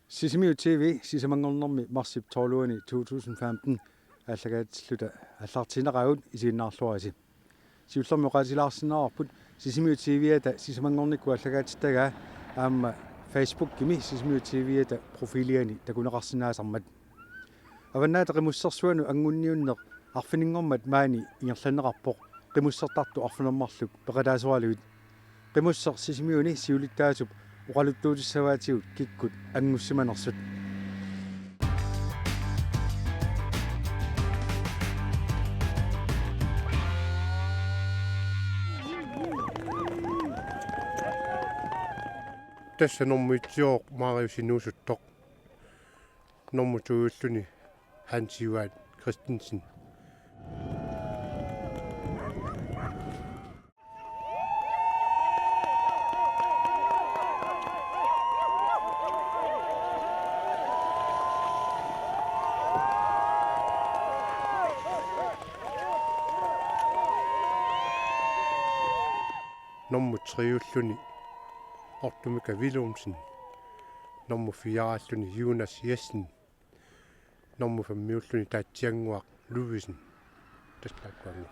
Sisimiu TV sisamangornermi marsip torluani 2015 аллагаатиллута аллартинераут исииннаарлуаси сиуллэрми qaatilaarsinаарпут Sisimiu TV-ата сисамангорникку аллагаатиттагаа аама Facebook кими Sisimiu TV-ата профилиани такунеқарсинаасармат аваннаата қимуссерсуану ангунниуннеқ арфинингормат маани ингерланеқарпоқ қимуссертарту арфинермарлук пеқалаасуалуит қимуссер Sisimiuni сиулиттаасуп уқалуттуутиссаваатигут киккут ангуссиманерсут tässä nommuitsioq maariusinuusuttoq normutugulлуни Hans-Johan Christensen normmutriulluni Ortumika Willumsen nummer 4 Jonas Jessen nummer 5 Tatjangwa Luvisen taslakwangu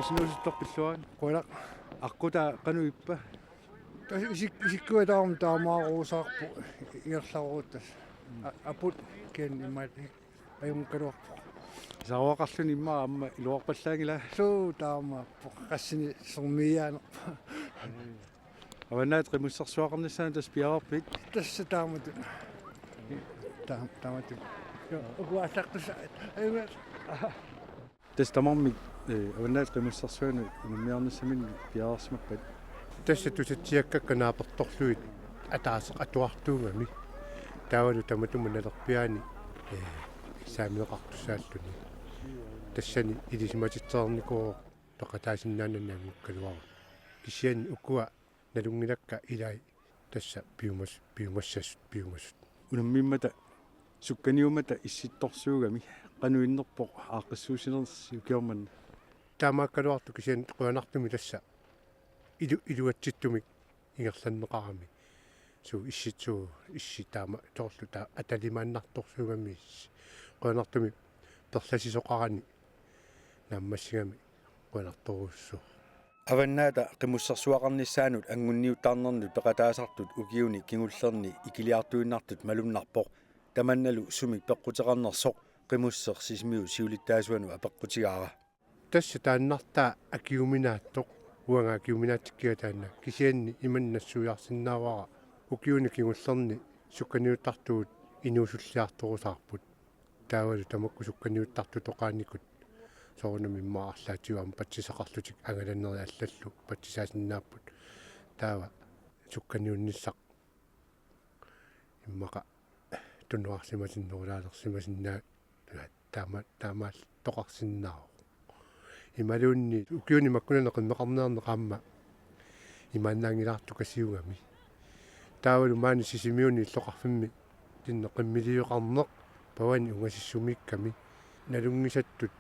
sinusuttorpilluan qula аққута қануиппа isikkuataarm taamaaruusaarpu iерlaruuttas aput ken immat ajunkaluarpu сауақарлуни имма амма илуарпаллаангила суу таамааппу qassini sormiaanerpa аваннаат қимуссерсуақарнissaан тас пиарарпит тасса таамату таамату угуассартуса аюга тас тамарми аваннаат қимуссерсуану инуммиарниссамин пиарарсимаппат tässä tusatiakka naapertorluit ataaseq atuartuugami taavalu tamatumanerpiani saamineqartussaalluni тассани илисиматитсаарникоо тоқатаасиннаананнаангуккалуару кисиани укуа налунгилакка илай тасса пиумассут унаммиммата сукканиумата исситторсуугами qanуиннерпоқ ааққиссуусинерси укиорман таамааккалуарту кисиани қуанартуми тасса илуатситтумик ингерланнеқарами суу исситсуу исситаама тоорлу таа аталимааннарторсуугами қуанартуми перласисоқарани наммассигами қуанарторуссу аваннаата қимуссерсуақарниссаанут ангунниуттаарнернут пеқатаасартут укиуни кигуллерни икилиартуиннартут малумнарпоқ таманналу сумик пеққутеқарнерсоқ қимуссер Sisimiu сиулиттаасуану апеққутигаара тасса тааннартаа акиуминааттоқ уанга акиуминааттиккиа таанна кисианни иманнассуиарсинаавара укиуни кигуллерни сукканиуттартуут инуусуллиарторусаарпут таавалу тамакку сукканиуттарту тоқааникут соорнами маарлаатиуам патсисақарлутик ангаланнери аллаллу патсисаасиннааппут таава сукканиунниссақ иммақа тунуарсимасиннерулаалерсимасиннаа таамаал тоқарсиннаау ималуунни укиуни маккунанеқиммеқарнеарнеқаама имааннаангилаарту касиугами таавалу маани Sisimiuni иллоқарфимми тиннеқиммилиуқарнеқ павани унгасиссумикками налунгисаттут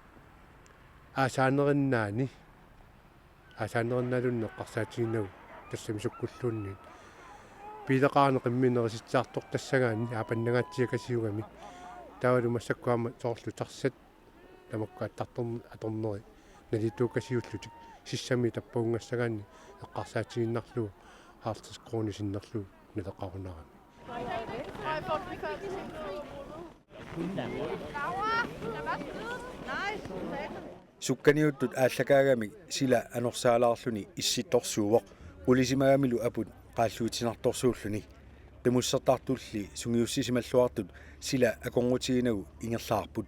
аасаанериннаалуннеққарсаатигинагу тассами суккуллуунни пилеқарнеқимминериситсаартор тассагаани аапаннагаатсиакасиугами таавалу массаккуама соорлу тарсат тамаккааттарторни аторнери налитуукасиуллутик сиссами таппаунгаассагаани эққарсаатигиннарлугу аартис кроонисиннерлугу налеқарунарами сукканиуттут ааллакаагами сила анорсаалаарлуни исситторсуувоқ улисимагамилу апут qaаллуутинарторсууллуни qimуссертартулли сунгиуссисималлуартут сила аконгутигинагу ингерлаарпут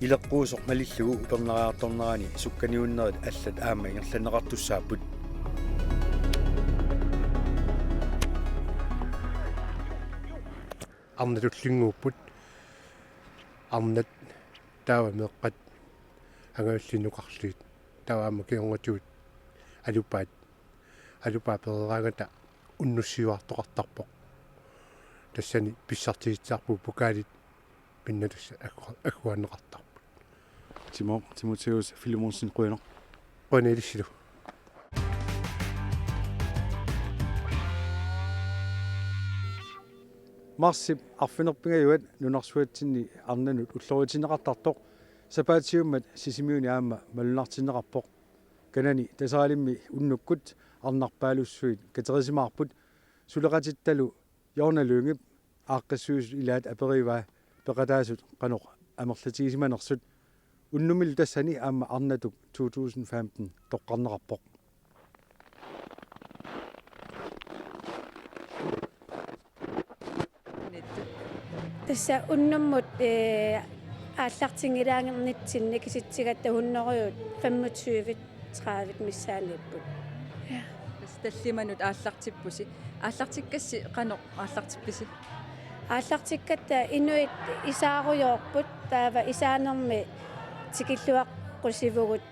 илеққуусоқ малиллугу упернераарторнерани сукканиуннерит аллат аама ингерланеқартуссааппут арнатуллингууппут арнат таава меққат ангауллинуқарлуит тааваама кионгатуут алупаа перераагата уннуссиуартоқартарпоқ тассани писсартигитсаарпу пукаалит пиннатусса аккуаннеқартарпут Тимотеус Филимонсен қуинеқ қонелиссилу марсип арфинерпингаюат нунарсуатсинни арнанут уллоритинеқартартоқ сапаатиуммат сисимиуни аама малунартинеқарпоқ канани тасаалимми уннуккут арнарпаалуссуит катерисимаарпут сулеқатитталу йорналунгип ааққиссуус илаат апериваа пеқатаасут қаноқ амерлатигисиманерсут уннумил тассани аама арнатук 2015 тоққарнеқарпоқ тасса уннуммут ааллартингилаангернитсинни киситсигатта хуннериут 25 30 миссааниппут таллиманут ааллартиппуси ааллартиккасси қано ааллартипписи ааллартиккатта инуит исааруйоорпут таава исаанерми тикиллуаққусивугут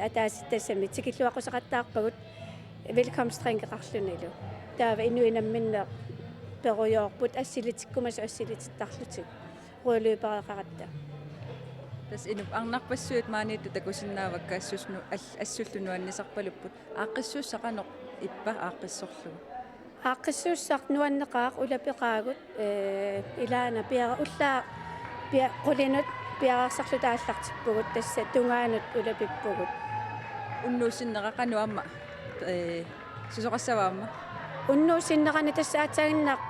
атааситтассами тикиллуаққусақаттаарпагут велкомстрингеқарлунилу таава инуинамминнеэ перуйоорпут ассилитиккумас ассилититтарлутик руулуипареқаратта тас инуп арнарпассуут мааниту такусиннаавакка ассусну ассуллунуаннисарпалуппут ааққиссууссақано иппа ааққиссорлугу ааққиссууссақ нуаннеқаақ улапеқаагут илаана пиара уллаа пиа qulинут пиараарсарлу тааллартиппугут тасса тунгаанут улапиппугут уннуусиннеқақануамма сусоқассаваама уннуусиннерани тассаатаагиннақ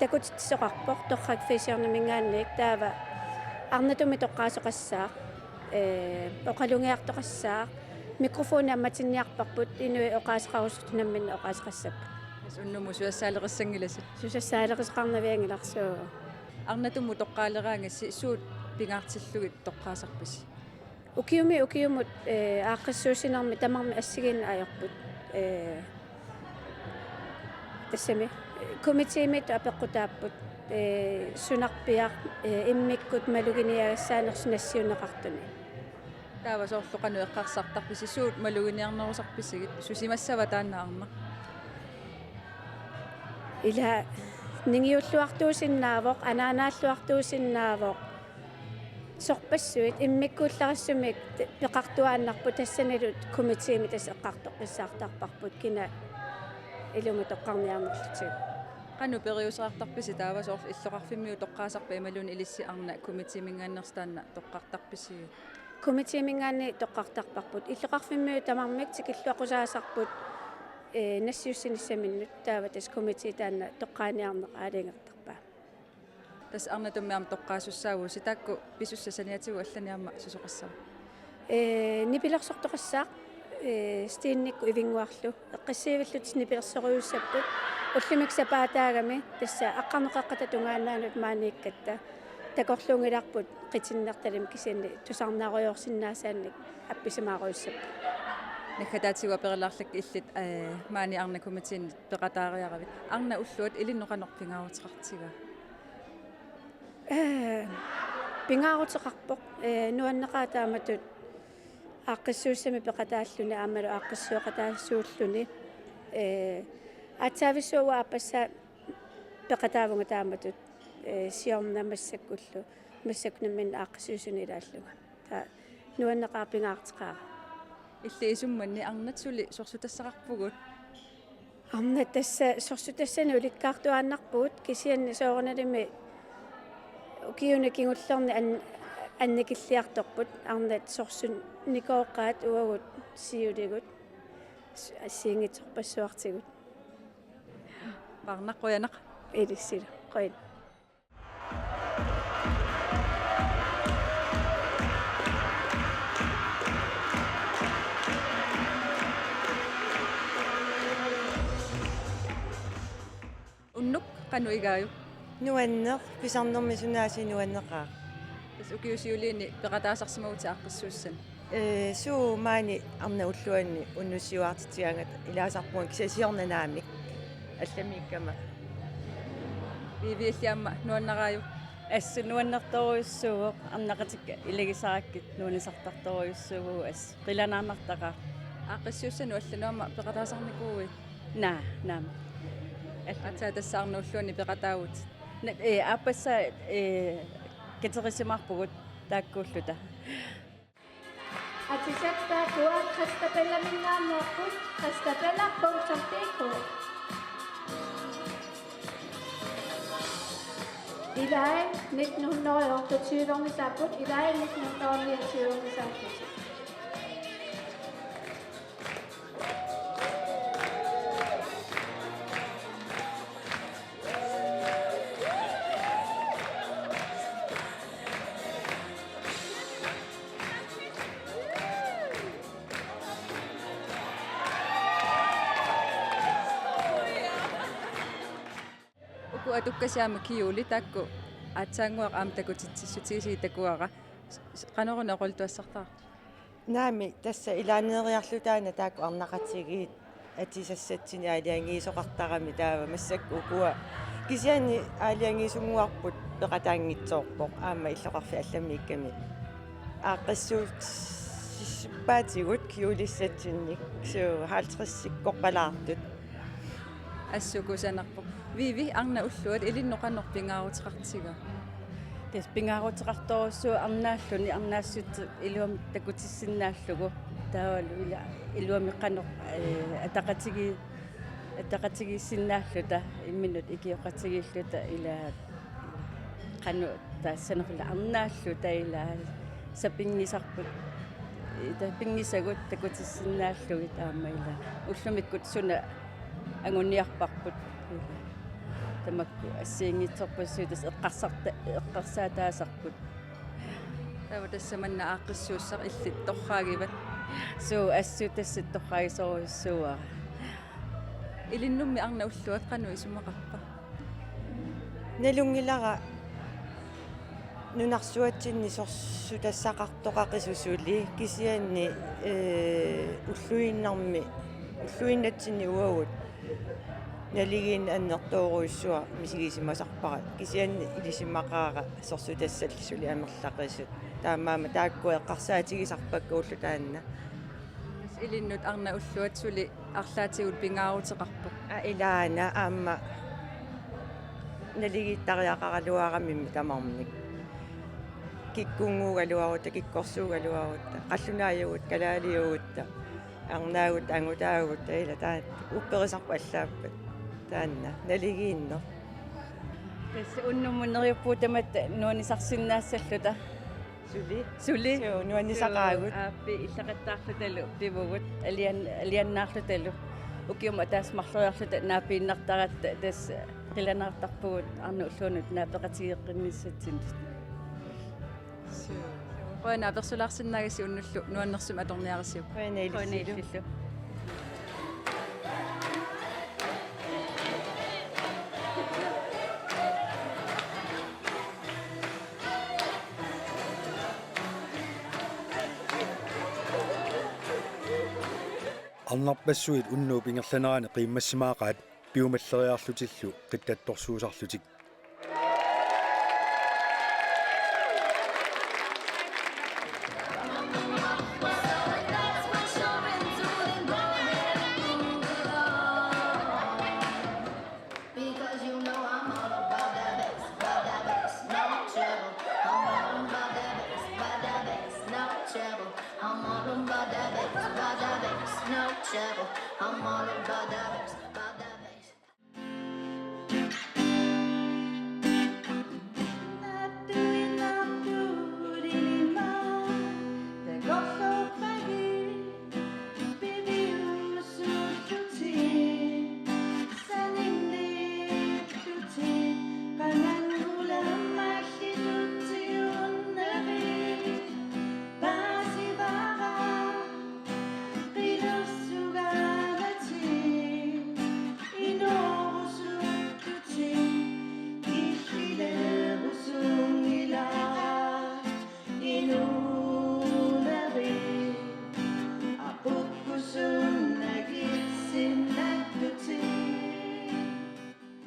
такутитсоқарпоқ торрак фисиорнамингаанник таава арнатуми тоққаасоқассаа оқалунгиартоқассаа микрофони амматинниарпарпут инуи оқаасеқарусутунамминна оқаасеқассаппу тас уннуму суассаалеқиссангиласи сусассаалеқисқарнавиангиларсуу арнатуму тоққаалераангасси суут пингаартиллугит тоққаасарписи укиумут ааққиссуусинерми тамарми ассигин аёрпут тассами комитимит апеққутааппут сунарпиар иммиккут малугиниагассаанерсу нассиунеқартуни таава соорлоқану эққарсартарписи суут малугиниарнерусарписигит сусимассава тааннаарна ила нингиуллуартуусиннаавоқ анаанааллуартуусиннаавоқ сорпассуит иммиккуулларассумик пеқартуааннарпу тассаналут комитими тас эққартоққиссаартарпарпут кина илуму тоққарниарнерлутиг qanu periusraartarpisi taava soorl иллоqarfimmiu toqqaasarpa imaluni ilissi arna committee-mingaannerstaanna toqqartarpisi комитимингаани тоққартарпарпут иллоқарфиммиу тамармик тикиллуақусаасарпут нассиуссиниссаминнут таава тас комитти таанна тоққааниарнеқ аалингертарпаа тас арнатуммиам тоққаасуссаагу ситаакку писуссасаниатигу алланиарма сусоқассава нипилерсортоқассаақ стиинникку ивингуарлу эққиссиивиллут нипилерсориуссаппут уллумиксапаатаагами тасса аққарнеқаққата тунгааннаанут maanikkatta такорлунгиларпут қитиннерталим кисианни тусарнааруйорсиннаасаанник апписамааруйуссап наккатаатигуа перелаарлак иллит маани арна комитин пеқатаариаравит арна уллуат илинноқанорпингаарутеқартига пингаарутеқарпоқ нуаннеқаатааматут ааққиссууссами пеқатааллуни аамалу ааққиссуоқатаассууллуни атсависуа аппасса пеқатаавунга тааматут сиорнамассаккуллу массакнаммин ааққиссуусунилааллуга та нуаннеқаапингаартеқаа илли исумманни арнатсули сорсутассақарпугут арна тасса сорсутассани уликкаартуааннарпугут кисианни соорналими укиуна кингуллерни анникиллиарторпут арнат сорсун никооққаат уагут сиулигут ассиингитсорпассуартигут парнаққуянақ илиссила қойн уннук qanu igaayu Nuanneq pisarnermi sunaasi nuanneqaa тас укиусиулиини пеқатаасарсимагути аққиссууссан суу маани арна уллуанни уннуссиуартитигангат илаасарпуан кисасиорнанаамик алламиккама вивииллиамма нуаннараaju ассу нуаннэрторуйуссууоқ арнақатикка илагисараккит нуанисартарторуйуссуугу ас қиланаарнартақа аққиссууссан уаллануама пеқатаасарникууи наама атаа тассаарнууллуани пеқатаагут аппасса катерисимарпугут тааккууллута Atisetta tua Christabella Minnaamorput Christabella.dk I dag 1928 Sabut, i dag 1929 Sabut. уку атуккасиама киули таакку аатсаангуақ аама такутитсиссутигисиги такуара канорuna оқултуассартаа наами тасса илаанериарлутаана таакку арнақатигиит атисассатсини аалиангиисоқартарами таава массакку укуа кисиани аалиангиисунгуарпут пеқатаангитсоорпоқ аама иллоқарфи алламикками ааққиссуут паатигут киулиссатсинник суу 50-сиккорпалаартут ассукусанарпоқ виви арна уллуат илинноқаннор пингаарутеқартига тас пингаарутеқарторуссуу арнааллуни арнаассут илуам такутиссиннааллугу таавалу ила илуамиққанеқ атақатигиссиннааллута имминут икиоқатигииллута ила қану таассанерла арнааллута ила сапингисарпут ита пингисагут такутиссиннааллуги таама ила уллумиккут суна ангунниарпарпут тамакку ассиингитсорпассуутас эққарсаатаасарпут тава тассаманна ааққиссууссақ иллит торраагиват суу ассуутассат торраагисоруйуссууа илиннумми арна уллуат қану исумақарпа налунгилара нунарсуатсинни сорсутассақартоқақисусули кисианни уллуиннатсинни уагут налигин аннертооруйссуа мисигисимасарпара кисианни илисимақаара сорсутассаллисули амерлақисут таамаама таакку эққарсаатигисарпакка уллу таанна тас илиннут арна уллуат сули арлаатигут пингаарутеқарпоқ илаана аама налигиттариақаралуарамимми тамарник киккунгуугалуарута киккорсуугалуарута қаллунааюгут калаалиугутта арнаагут ангутаагут таила таат упперисарпа аллааппат таанна налигиинно тас уннуммунериуппуутамат нуанисарсиннаассаллута сули нуанисақаагут ааппи иллақаттаарлуталу пивугут алианнаарлуталу укиума таас марлуярлута наапииннартаратта тас қиланаартарпугут арну уллуунут наапеқатигеққинниссатсин қойна персулаарсиннаагаси уннуллу нуаннерсум аторниарисиу қойнаилиллу арнарпассуит уннуу пингерланерани қииммассимаақаат пиумаллериарлутиллу қиттатторсуусарлутик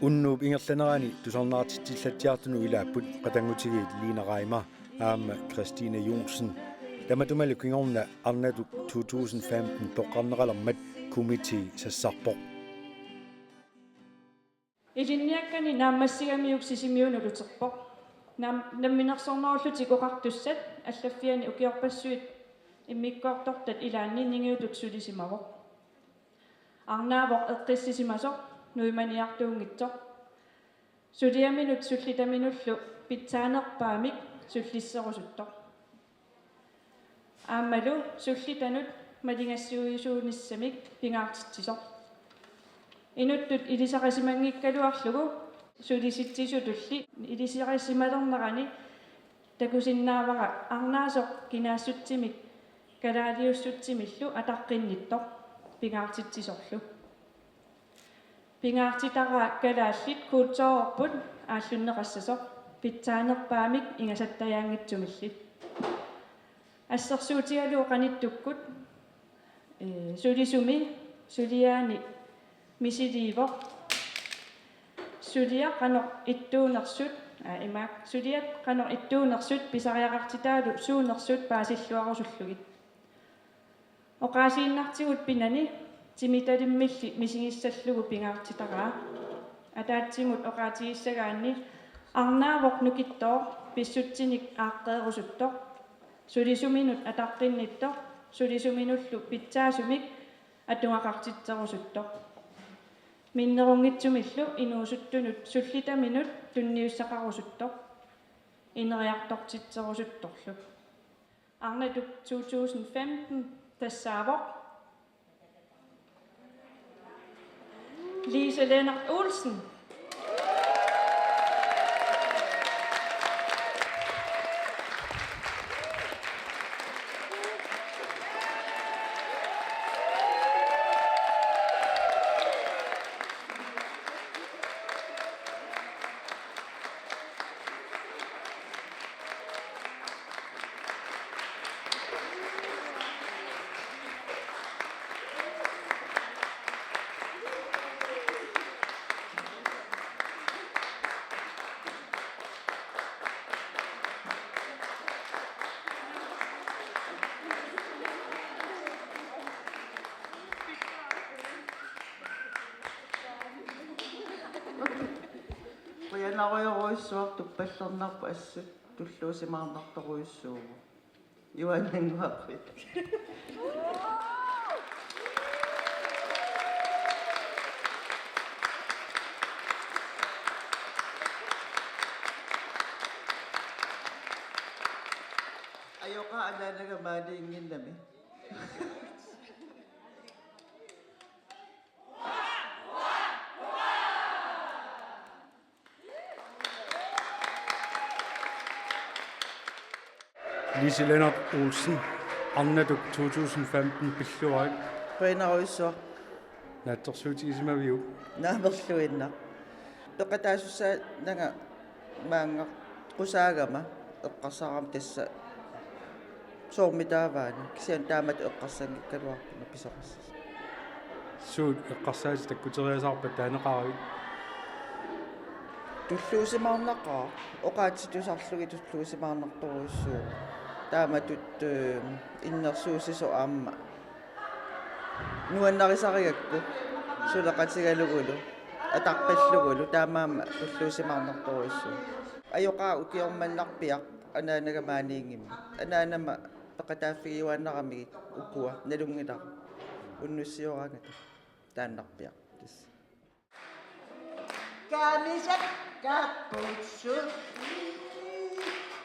unnuup ingerlanerani tusarnaartitillatiartunu ilaaput qatangutigiit liineraima aama Christine Jonsen tamatumalu kingorna arnatu 2015 toqqarneqalermat committee sassarpoq Ilinniakkani naammassigammiuk sisimiunuluterpoq namminersornerullutik oqartussat allaffiani ukiorpassuit immikkoortortat ilaanni ningiutut sulisimavoq arnaavoq eqqissisimasoq nuimaniartuungitsoq suliaminut sullitaminullu pitsaanerpaamik sullisserusuttoq aammalu sullitanut malingassuuisuunissamik pingaartittisoq inuttut ilisaqasimangikkaluarlugu sulisittisutulli ilisaqasimalernerani takusinnaavara arnaasoq kinaassutsimik kalaaliussutsimillu ataqqinnittоq pingaartittisorlu pingaartitaraa kalaallit kuutsoorput ааллуннеқассасоқ питсаанерпаамик ингасаттаяангитсумилли ассерсуутигалуу қаниттуккут сулисуми сулиаани мисиливоқ сулиа қанор иттуунерсут имаак сулиат қанор иттуунерсут писариақартитаалу суунерсут паасиллуарусуллугит оқаасииннартигут пинани тимиталиммилли мисигиссаллугу пингаартитараа атаатсимут оқаатигиссагаанни арнаавоқ нукиттоо писсутсиник ааққеерусуттоқ сулисуминут атаққинниттоқ сулисуминуллу питсаасумик атунгақартитсерусуттоқ миннерунгитсумиллу инуусуттунут суллитаминут тунниуссақарусуттоқ инериартортитсерусутторлу арнатук 2015 тассаавоқ Lise Lennart Olsen. Qianaruyoruissuaq tuppallernerpu assut tulluusimaarnartoruissuugu Juannanguaqit ayoqa anaanagamaaliinginnami Lise Lennart Olsen arnatuk 2015 pilluarik Qianaruissuaq naattorsuutigismaviu naamerluinna toqataasussa nanga maanga qusaagama eqqarsaaram tassa soormitaavaani kisian taamat eqqarsangikkaluarpuna pisoqass suut eqqarsaati takkuteriasarpat taaneqaravit tulluusimaarnaqaa oqaatsitusarlugi tulluusimaarnartoruissuu taamatut innersuusiso aamma nuannarisarigakku suleqatigalugulu ataqqillugulu taamaamma tulluusimaarnartoruissuu ayoqaa ukiormannarpiaq anaanagamaaniingimmi anaanama peqataaffigiuannaqamigit ukua nalungilaq unnussiorangata taannarpiaq tis Camisette cappuccio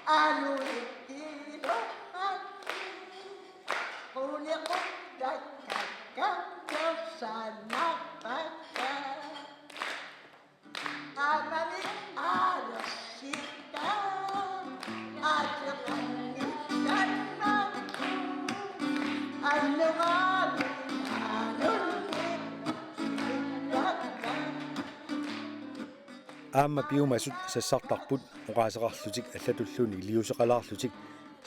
aluitilo Puli kutta kakka sana paka Amami alasita Ajakani sana Alugami aamma piumasut sassartarput oqaaseqarlutik allatulluuni iliuseqalaarlutik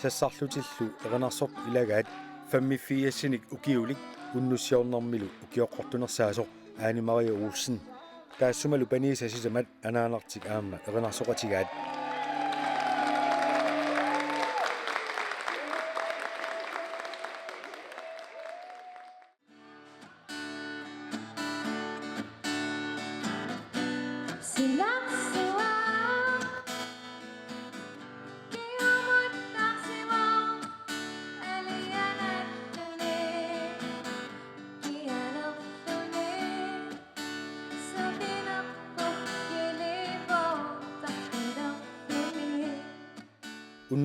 sassarlutillu eqanarsorp ilagaat fammiffiassinik ukiulik unnussiornermilu ukioqqortunersaasoq Anne Marie Olsen taassuma lupaniisasisamat anaanartik aamma eqinarsoqatigaat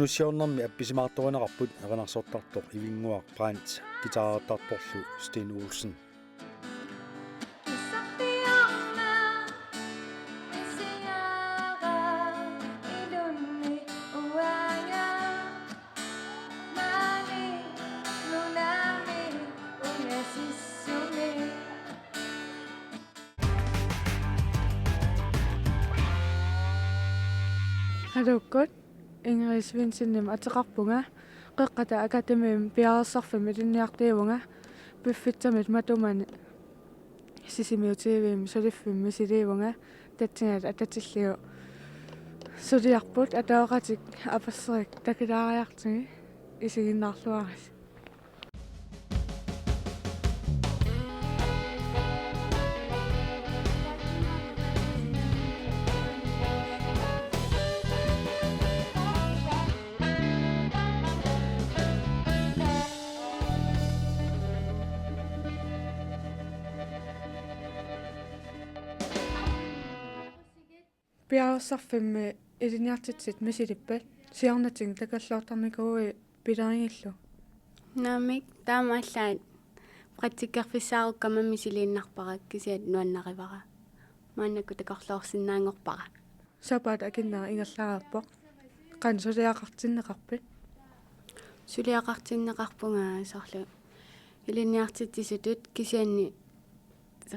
unnussiornermi appisimaartorinaqarput eqinarsortartoq ivinguaq Brandt gitaraartartorlu Sten Olsen Halukut Ingrid Vinsinnim ataqarpunga qeqqata akademiim piarersarfim ilinniartiivunga piffitamit matumani sisimiutiiviim suliffim misiliivunga tatsingat atatilliu suliarput ataoqatik apasserik takilaariartigi isiginnaarluaris piarersarfimmi ilinniartitsit misilippat siarnating takalluartarnikuui pilaringillu naamik taamaallaan qatsikkerfissaarukkama misiliinnarparak kisiat nuannarivara maannakku takorluorsinnaangorpara sapat akinnaa ingallaarappoq qan suliaqartinneqarpit suliaqartinneqarpunga sorlu ilinniartitsisutut kisianni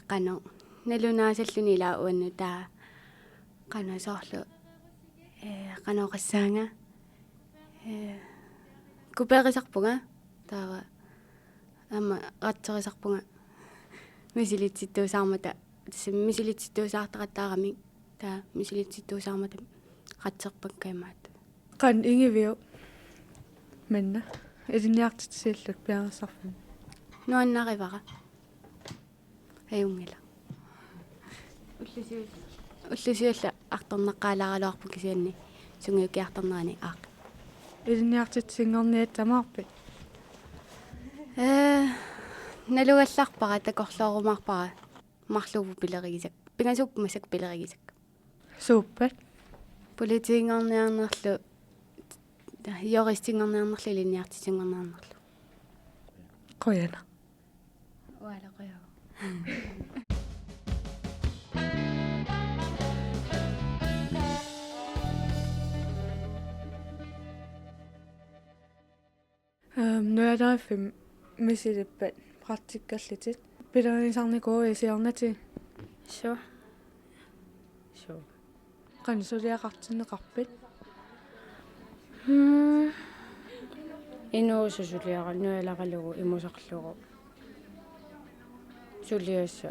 qano nalunaasalluni ilaa uannu taa qana sorlu qanoqassaanga kupeerisarpunga taava amma qatserisarpunga misilitsittuusaarmata misilitsittuusaartaqattaarami taa misilitsittuusaarmata qatserpakkaimaat qan ingiviu manna ilinniartitsilluk piarersarfim nuannarivara ajungila уллусиулла арторнеққалараалуарпу кисианни сунгиукиарторнерани аақ иlinniartitsingorniat тамаарпит налугалларпара такорлоорумаарпара марлуупу пилеригисак пингасуппумасак пилеригисак сууппат политиингорниарнерлу юристингорниарнерлу иlinniartitsingorniарнерлу qoyana уала qoyava nualaafim misilippat praktikkallitit pilerisarnikuui siornati sure qan suliaqartinneqarpit inuususuliara nualaqalugu imusarlugu suliassa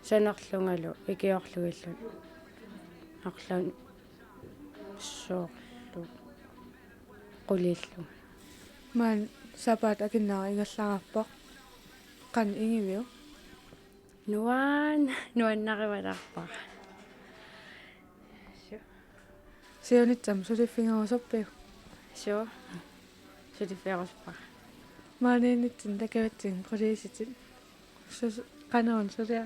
sanarlungalu ikiorlugillun арлаан соорlu qulillu maan sapat akinnaa ingallaarappoq qan ingiviu nuannarivalarpara siunitsam suliffingerusorpiu sure sulifferuspara maaniinitsin takavatsin quliisitit qanuun sulia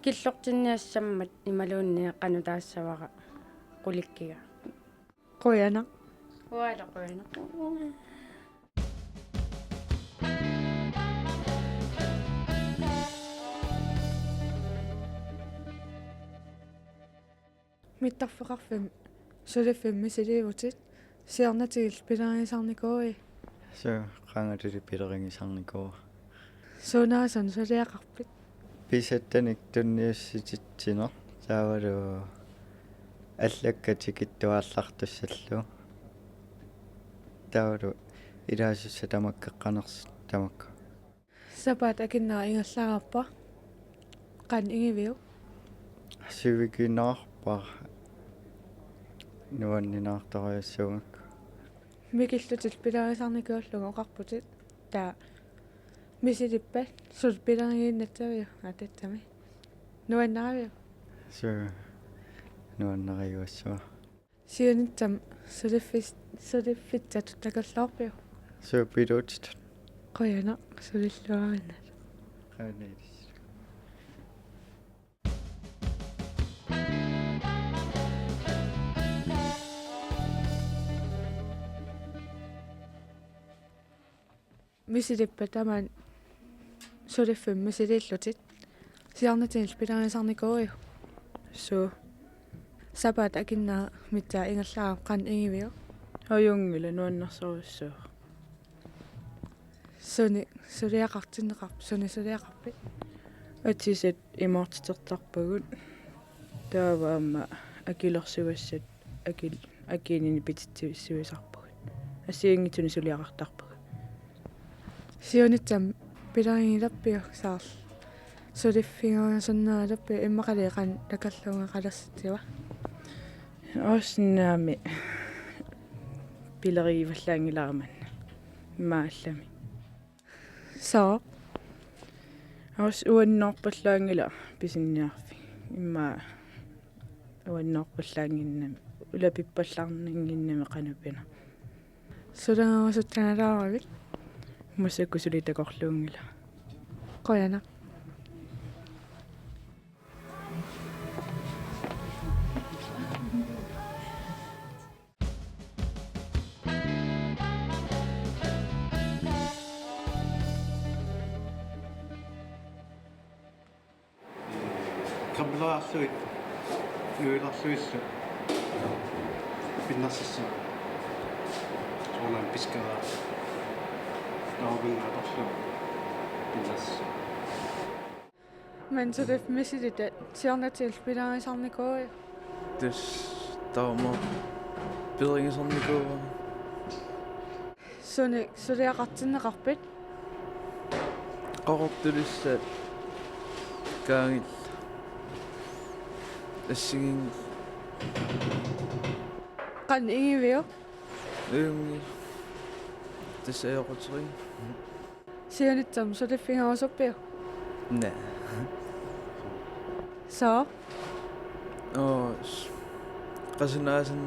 killortinniassammat imaluunni qanutaassavara qulikkiga qoyana uala qoyana mittarfeqarfim suliffimmi siliivutit siornatigil pilerisarnikuui so qangatuli pilerisarnikuu sunaasan suliaqarpit pisattanik tunniussititsino taavalu allakkatikittuaallartussallu taavalu ilaasussa tamakkeqqaners tamakka sapat akinnaa ingallaarappa qan ingiviu сивикинаарпаа нуаннинаарториассуугак микиллутил пиларисарникууллугу оқарпутит таа мисилиппат сул пиларигииннатсавиу ататсами нуаннаавиу су нуаннариуассуа сиунитсам сулиффитсату такаллаарпиу су пилуутит қояна сулиллуаринна қанерис мисилиппа тамаан сулиффим мисилииллутит сиарнатинил пиларисарникууиу су сапат акиннаа митсаа ингерлаа қан ингивиу оюнгила нуаннарсоруссуу суни сулиақартиннеқарп суни сулиақарпит атисат имаартитертарпагут тааваама акилерсуассат акинини пититсивиссуисарпагут ассиингитсуни сулиақартарпагут сиунитсам пиларигилаппиу саарл сулиффингуасаннаалаппи иммақалиқан такаллунга қалассатива оснами пилариваллаангилараман мааллами саа ос уаннорпаллаангила писинниарфи имма уаннорпаллаангиннами улапиппаллаарнингиннами канапина сулангавасутсаналааравит мусаккусулитакорлуунгила қояна камлаарлуит юиларлуиллу пиннерсисса соонан пискава наавингаторлу пиннерс men сулиф мисилита сиарнатил пиларисарникууи тус таама пиларингисарникуува суни сулиақартиннеқарпит qarortulissaat kaangil ассигин қан ингивиу эунги тасаёқутери сиунитсам сулиффингуасуппиу на саа qasinaasinn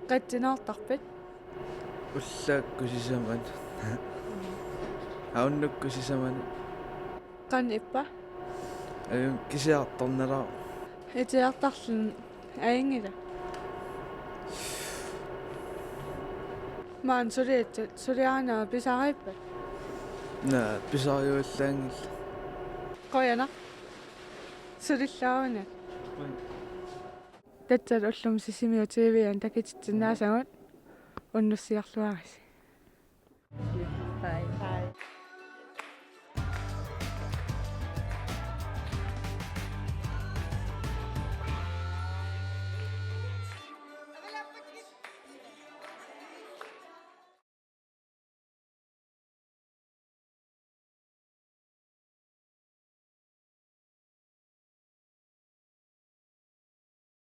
qatsinаарtarpit уллааккусисаман ауннуккусисаман қан иппа кисиарторналаа итиартарлун аингила маан сулиит сулиаанаа писаариппа на писариуаллаангил қояна сулиллаауна татсал уллум сисимиу тивиан такитсиннаасагут уннуссиарлуарис